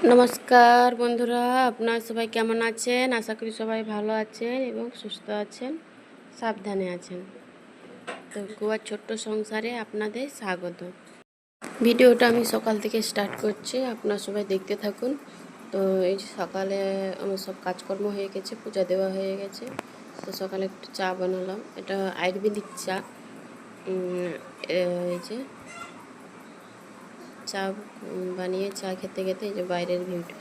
নমস্কার বন্ধুরা, আপনারা সবাই কেমন আছেন? আশা করি সবাই ভালো আছেন এবং সুস্থ আছেন, সাবধানে আছেন। তো গোয়ার ছোট্ট সংসারে আপনাদের স্বাগত। ভিডিওটা আমি সকাল থেকে স্টার্ট করছি, আপনারা সবাই দেখতে থাকুন। তো এই যে সকালে আমার সব কাজকর্ম হয়ে গেছে, পূজা দেওয়া হয়ে গেছে। তো সকালে একটু চা বানালাম, এটা আয়ুর্বেদিক চা। এই যে চা বানিয়ে চা খেতে খেতে এই যে বাইরের ভিউটা,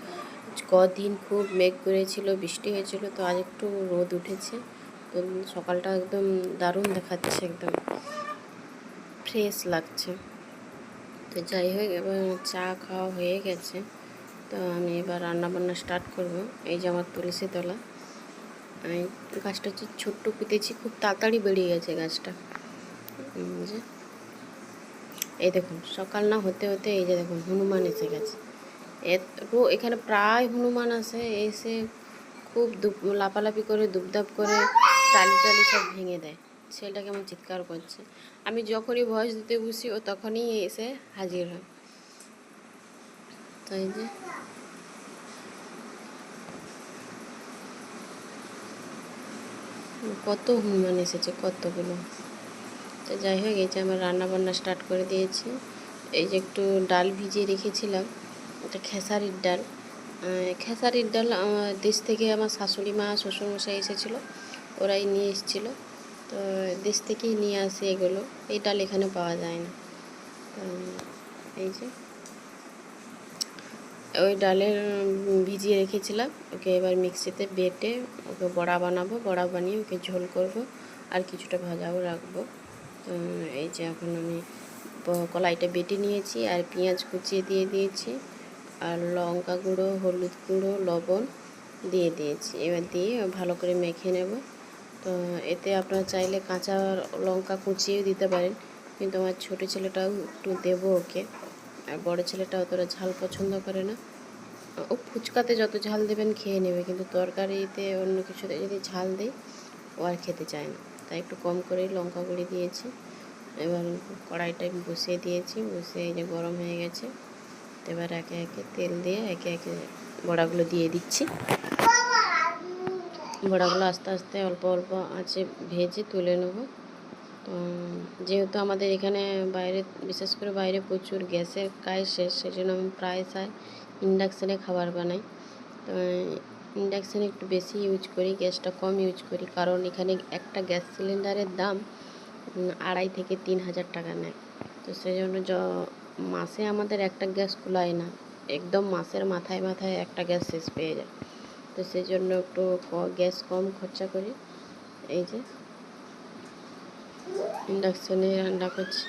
কদিন খুব মেঘ করেছিল, বৃষ্টি হয়েছিল, তো আজ একটু রোদ উঠেছে। তো সকালটা একদম দারুণ দেখাচ্ছে, একদম ফ্রেশ লাগছে। তো যাই হোক, এবার চা খাওয়া হয়ে গেছে। তো আমি এবার রান্নাবান্না স্টার্ট করব। এই যে আমার তুলসী তলা, আমি গাছটা হচ্ছে ছোট্ট পুঁতেছি, খুব তাড়াতাড়ি বেরিয়ে গেছে গাছটা। যে এই দেখুন, সকাল না হতে হতে এই যে দেখুন হনুমান এসে গেছে। এখানে প্রায় হনুমান আসে, এসে খুব লাপালাপি করে দুপদাপ করে টালি টালি সব ভেঙে দেয়। ছেলেটা কেমন চিৎকার করছে, আমি যখনই ভয়েস দিতে বসি ও তখনই এসে হাজির হয়। তাই যে কত হনুমান এসেছে, কতগুলো। তো যাই হোক, এই যে আমার রান্না বান্না স্টার্ট করে দিয়েছি। এই যে একটু ডাল ভিজিয়ে রেখেছিলাম, এটা খেসারির ডাল। খেসারির ডাল দেশ থেকে আমার শাশুড়ি মা শ্বশুরমশাই এসেছিলো, ওরাই নিয়ে এসেছিলো। তো দেশ থেকেই নিয়ে আসে এগুলো, এই ডাল এখানে পাওয়া যায় না। এই যে ওই ডালের ভিজিয়ে রেখেছিলাম, ওকে এবার মিক্সিতে বেটে ওকে বড়া বানাবো, বড়া বানিয়ে ওকে ঝোল করব, আর কিছুটা ভাজাও রাখবো। এই যে এখন আমি কলাইটা বেটে নিয়েছি, আর পেঁয়াজ কুচিয়ে দিয়ে দিয়েছি, আর লঙ্কা গুঁড়ো, হলুদ গুঁড়ো, লবণ দিয়ে দিয়েছি। এবার দিয়ে ভালো করে মেখে নেব। তো এতে আপনারা চাইলে কাঁচা লঙ্কা কুচিয়েও দিতে পারেন, কিন্তু আমার ছোটো ছেলেটাও একটু দেবো ওকে, আর বড়ো ছেলেটা অতটা ঝাল পছন্দ করে না। ও ফুচকাতে যত ঝাল দেবেন খেয়ে নেবে, কিন্তু তরকারিতে অন্য কিছুতে যদি ঝাল দেয় ও আর খেতে চায় না। তাই একটু কম করেই লঙ্কা গুঁড়ি দিয়েছি। এবার কড়াইটা বসিয়ে দিয়েছি, বসিয়ে এই যে গরম হয়ে গেছে। এবার একে একে তেল দিয়ে একে একে বড়াগুলো দিয়ে দিচ্ছি। বড়াগুলো আস্তে আস্তে অল্প অল্প আঁচে ভেজে তুলে নেব। তো যেহেতু আমাদের এখানে বাইরে, বিশেষ করে বাইরে প্রচুর গ্যাসের কাজ শেষ, সেই জন্য আমি প্রায় ইন্ডাকশানে খাবার বানাই। তো ইন্ডাকশানে একটু বেশি ইউজ করি, গ্যাসটা কম ইউজ করি, কারণ এখানে একটা গ্যাস সিলিন্ডারের দাম 2,500 থেকে 3,000 টাকা নেয়। তো সেই জন্য মাসে আমাদের একটা গ্যাস কুলায় না, একদম মাসের মাথায় মাথায় একটা গ্যাস শেষ পেয়ে যায়। তো সেই জন্য একটু গ্যাস কম খরচা করি। এই যে ইন্ডাকশানে রান্না করছি,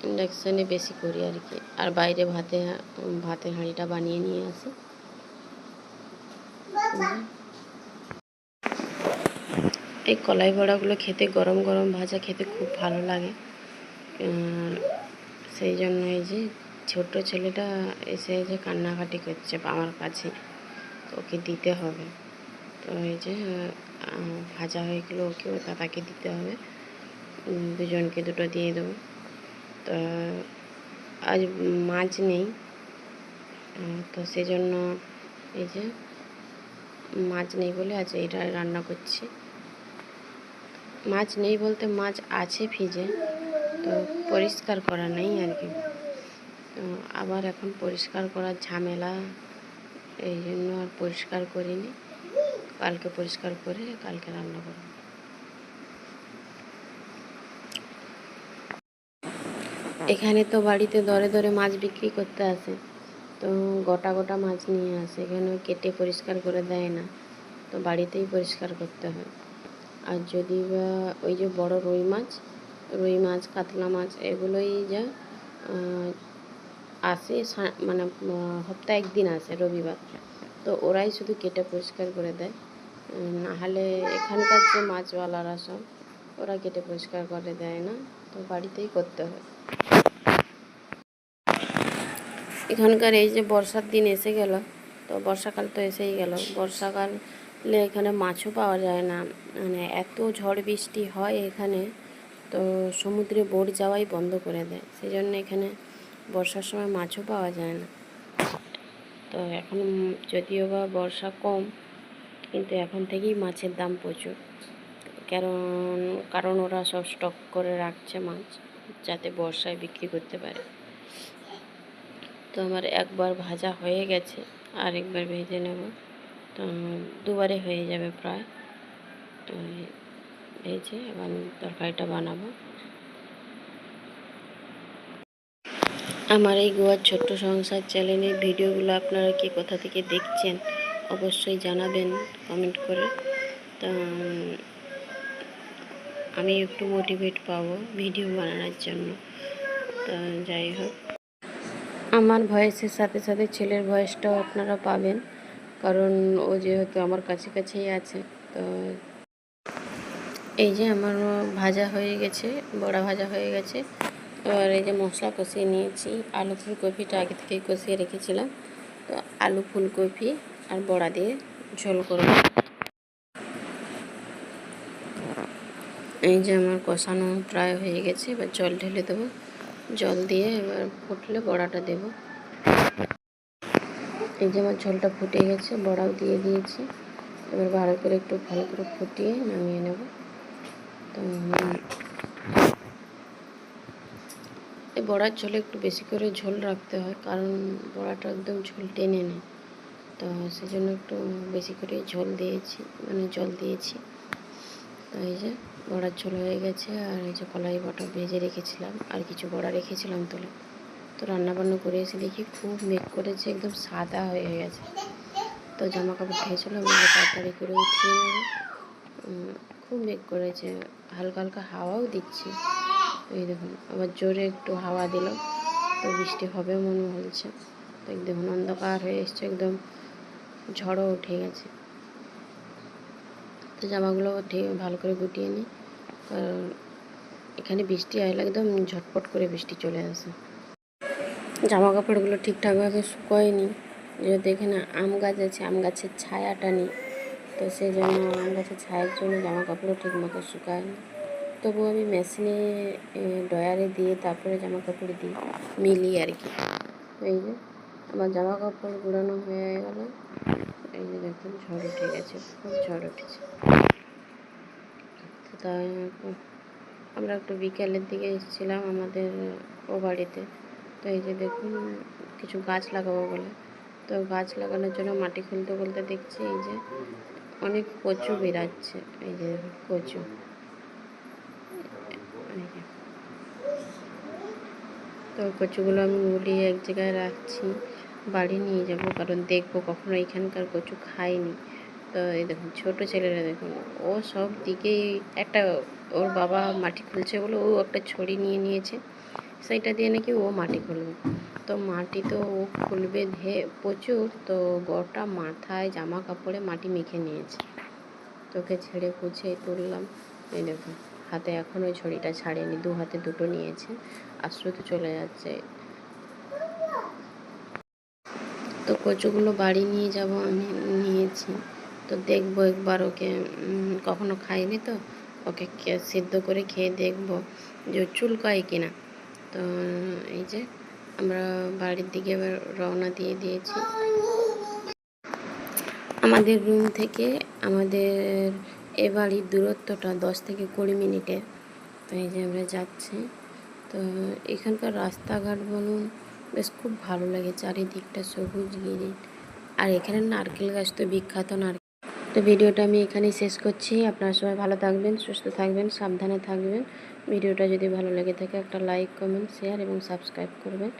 ইন্ডাকশানে বেশি করি আর কি। আর বাইরে ভাতের হাঁড়িটা বানিয়ে নিয়ে আসি। এই কলাই বড়াগুলো খেতে, গরম গরম ভাজা খেতে খুব ভালো লাগে। সেই জন্য এই যে ছোট ছেলেটা এসে যে কান্নাকাটি করছে আমার কাছে, ওকে দিতে হবে। তো এই যে ভাজা হয়ে গেলো, ওকেও দাদাকে দিতে হবে, দুজনকে দুটো দিয়ে দেবো। তো আজ মাছ নেই, তো সেজন্য এই যে মাছ নেই বলে আজ এটা রান্না করছি। মাছ নেই বলতে মাছ আছে ফ্রিজে, তো পরিষ্কার করা নেই আর কি। তো আবার এখন পরিষ্কার করার ঝামেলা, এই জন্য আর পরিষ্কার করিনি। কালকে পরিষ্কার করে কালকে রান্না করব। এখানে তো বাড়িতে দরে দরে মাছ বিক্রি করতে আসে, তো গোটা গোটা মাছ নিয়ে আসে, এখানে কেটে পরিষ্কার করে দেয় না, তো বাড়িতেই পরিষ্কার করতে হয়। আর যদি বা ওই যে বড় রুই মাছ, কাতলা মাছ, এগুলোই যা আসে, মানে সপ্তাহে একদিন আসে, রবিবার। তো ওরাই শুধু কেটে পরিষ্কার করে দেয়, নাহলে এখানকার যে মাছওয়ালারা সব, ওরা কেটে পরিষ্কার করে দেয় না, তো বাড়িতেই করতে হয়। এখানকার এই যে বর্ষার দিন এসে গেল, তো বর্ষাকাল তো এসেই গেল, বর্ষাকালে এখানে মাছও পাওয়া যায় না, মানে এত ঝড় বৃষ্টি হয় এখানে, তো সমুদ্রে বোট যাওয়াই বন্ধ করে দেয়। সেই জন্য এখানে বর্ষার সময় মাছও পাওয়া যায় না। তো এখন যদিও বা বর্ষা কম, কিন্তু এখন থেকেই মাছের দাম প্রচুর। কারণ কারণ ওরা সব স্টক করে রাখছে মাছ, যাতে বর্ষায় বিক্রি করতে পারে। তো আমার একবার ভাজা হয়ে গেছে, আর একবার ভেজে নেব। তো দুবারে হয়ে যাবে প্রায়। তো ভেজে এবার তরকারিটা বানাবো। আমার এই গোয়ার ছোট্ট সংসার চ্যানেলের ভিডিওগুলো আপনারা কি কোথা থেকে দেখছেন অবশ্যই জানাবেন কমেন্ট করে। তো আমি একটু মোটিভেট পাবো ভিডিও বানানোর জন্য। তো যাই হোক, আমার ভয়েসের সাথে সাথে ছেলের ভয়েসটাও আপনারা পাবেন, কারণ ও যেহেতু আমার কাছাকাছিই আছে। তো এই যে আমার ভাজা হয়ে গেছে, বড়া ভাজা হয়ে গেছে। এবার এই যে মশলা কষিয়ে নিয়েছি, আলু ফুলকপিটা আগে থেকেই কষিয়ে রেখেছিলাম। তো আলু ফুলকপি আর বড়া দিয়ে ঝোল করব। এই যে আমার কষানো প্রায় হয়ে গেছে, এবার জল ঢেলে দেবো। জল দিয়ে এবার ফুটলে বড়াটা দেব। এই যে আমার ঝোলটা ফুটে গেছে, বড়াও দিয়ে দিয়েছি। এবার ভালো করে ফুটিয়ে নামিয়ে নেব। তো এই বড়ার ঝোলে একটু বেশি করে ঝোল রাখতে হয়, কারণ বড়াটা একদম ঝোল টেনে নেয়। তো সেজন্য একটু বেশি করে ঝোল দিয়েছি, মানে জল দিয়েছি। তো এই যে বড়ার ঝোল হয়ে গেছে। আর এই যে কলাই বাটা ভেজে রেখেছিলাম, আর কিছু বড়া রেখেছিলাম তুলে। তো রান্নাবান্না করে এসে দেখি খুব মেঘ করেছে, একদম সাদা হয়ে গেছে। তো জামা কাপড় ধুয়েছিলাম, তাড়াতাড়ি করে উঠিয়ে নেব। খুব মেঘ করেছে, হালকা হালকা হাওয়াও দিচ্ছে। এই দেখুন আবার জোরে একটু হাওয়া দিল, তো বৃষ্টি হবে মনে হচ্ছে। তো দেখুন অন্ধকার হয়ে এসছে, একদম ঝড়ও উঠে গেছে। তো জামাগুলো ঠিক ভালো করে গুটিয়ে নিই, কারণ এখানে বৃষ্টি আসলে একদম ঝটপট করে বৃষ্টি চলে আসে। জামা কাপড়গুলো ঠিকঠাকভাবে শুকোয়নি, যেহেতু এখানে আম গাছ আছে, আম গাছের ছায়াটা নেই। তো সেই জন্য আম গাছের ছায়ার জন্য জামা কাপড়ও ঠিক মতো শুকায়নি। তবুও আমি মেশিনে ড্রয়ারে দিয়ে তারপরে জামা কাপড় দিই, মিলি আর কি। এই যে আমার জামা কাপড় গুঁড়ানো হয়ে গেল। এই যে দেখুন ঝড় উঠে গেছে, খুব ঝড় উঠেছে। তো তাই আমরা একটু বিকেলের দিকে এসেছিলাম আমাদের ও বাড়িতে। তো এই যে দেখুন কিছু গাছ লাগাবো বলে, তো গাছ লাগানোর জন্য মাটি খুলতে খুলতে দেখছি এই যে অনেক কচু বেরাচ্ছে। এই যে কচু, এই যে তো কচুগুলো আমি গুলিয়ে এক জায়গায় রাখছি, বাড়ি নিয়ে যাব, কারণ দেখবো কখনো এখানকার কচু খাইনি। তো এই দেখুন ছোটো ছেলেরা দেখুন, ও সব দিকেই একটা, ওর বাবা মাটি খুলছে বলে ও একটা ছড়ি নিয়ে নিয়েছে, সেইটা দিয়ে নাকি ও মাটি খুলবে। তো মাটি তো ও খুলবে প্রচুর, তো গোটা মাথায় জামা কাপড়ে মাটি মেখে নিয়েছে। তোকে ছেড়ে পুছে তুললাম। এই দেখুন হাতে এখন ওই ছড়িটা ছাড়েনি, দু হাতে দুটো নিয়েছে, আশ্রুতে চলে যাচ্ছে। তো কচুগুলো বাড়ি নিয়ে যাব, আমি নিয়েছি। তো দেখবো একবার ওকে, কখনো খাইনি তো, ওকে সিদ্ধ করে খেয়ে দেখবো যে চুলকায় কিনা। তো এই যে আমরা বাড়ির দিকে এবার রওনা দিয়ে দিয়েছি। আমাদের রুম থেকে আমাদের এ বাড়ির দূরত্বটা 10 থেকে 20 মিনিটের। তো এই যে আমরা যাচ্ছি। তো এখানকার রাস্তাঘাট বলুন, বেশ খুব ভালো লাগে, চারিদিকটা সবুজ গিরি। আর এখানে নারকেল গাছ তো বিখ্যাত নারকেল। তো ভিডিওটা আমি এখানেই শেষ করছি। আপনারা সবাই ভালো থাকবেন, সুস্থ থাকবেন, সাবধানে থাকবেন। ভিডিওটা যদি ভালো লেগে থাকে একটা লাইক, কমেন্ট, শেয়ার এবং সাবস্ক্রাইব করবেন।